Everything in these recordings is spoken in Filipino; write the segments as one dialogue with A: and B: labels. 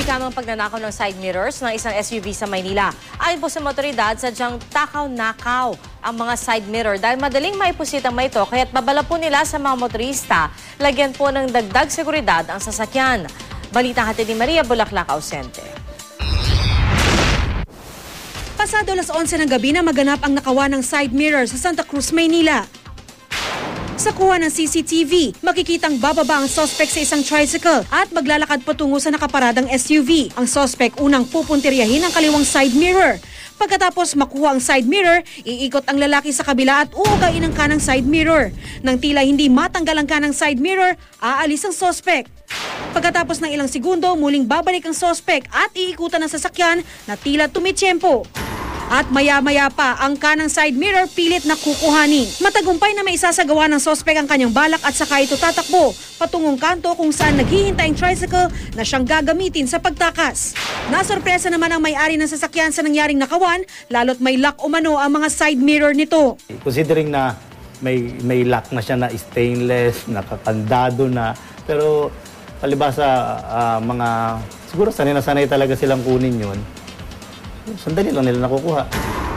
A: Naghikamang pagnanakaw ng side mirrors ng isang SUV sa Maynila. Ayon po sa motoridad, sadyang takaw-nakaw ang mga side mirror dahil madaling maipusit ang ito, kaya't babala po nila sa mga motorista, lagyan po ng dagdag seguridad ang sasakyan. Balita hatid ni Maria Bulaklak Ausente.
B: Pasado alas 11 ng gabi na maganap ang nakawa ng side mirror sa Santa Cruz, Maynila. Sa kuha ng CCTV, makikitang bababa ang suspect sa isang tricycle at maglalakad patungo sa nakaparadang SUV. Ang suspect unang pupuntiryahin ang kaliwang side mirror. Pagkatapos makuha ang side mirror, iikot ang lalaki sa kabila at uugain ang kanang side mirror. Nang tila hindi matanggal ang kanang side mirror, aalis ang suspect. Pagkatapos ng ilang segundo, muling babalik ang suspect at iikutan ng sasakyan na tila tumitsyempo. At maya-maya pa, ang kanang side mirror pilit na kukuhanin. Matagumpay na may isasagawa ng suspect ang kanyang balak at saka ito tatakbo patungong kanto kung saan naghihintay ang tricycle na siyang gagamitin sa pagtakas. Nasorpresa naman ang may-ari ng sasakyan sa nangyaring nakawan, lalo't may lock umano ang mga side mirror nito.
C: Considering na may lock na siya na stainless, nakakandado na, pero palibasa mga, siguro sanay na sanay talaga silang kunin yun. Sandali lang nila nakukuha.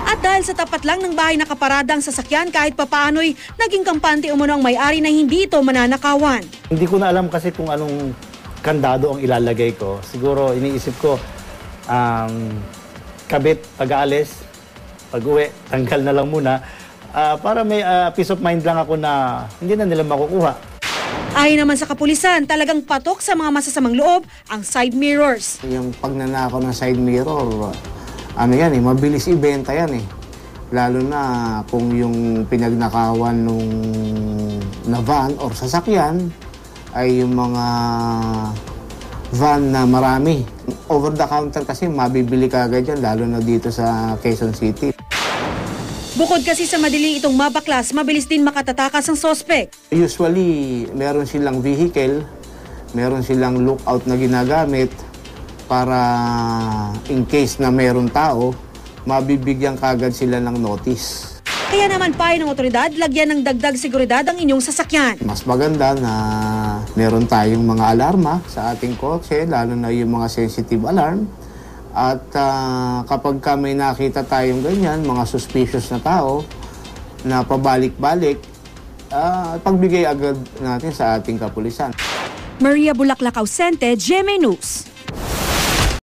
B: At dahil sa tapat lang ng bahay nakaparada ang sasakyan, kahit papaano'y naging kampante umano ang may-ari na hindi ito mananakawan.
C: Hindi ko na alam kasi kung anong kandado ang ilalagay ko. Siguro iniisip ko, kabit, pag-aalis, pag-uwi, tanggal na lang muna. Para may peace of mind lang ako na hindi na nila makukuha.
B: Ayon naman sa kapulisan, talagang patok sa mga masasamang loob ang side mirrors.
D: Yung pagnanakaw ng side mirror, mabilis ibenta yan eh. Lalo na kung yung pinagnakawan nung na van or sasakyan ay yung mga van na marami. Over the counter kasi mabibili ka agad yan, lalo na dito sa Quezon City.
B: Bukod kasi sa madali itong mabaklas, mabilis din makatatakas ang suspect.
D: Usually, meron silang vehicle, meron silang lookout na ginagamit para in case na meron tao, mabibigyan kagad sila ng notice.
B: Kaya naman payo ng otoridad, lagyan ng dagdag seguridad ang inyong sasakyan.
D: Mas maganda na meron tayong mga alarma sa ating kotse, lalo na yung mga sensitive alarm. At kapag may nakita tayong ganyan, mga suspicious na tao na pabalik-balik, pagbigay agad natin sa ating kapulisan.
B: Maria Bulaklak Ausente, GMA News.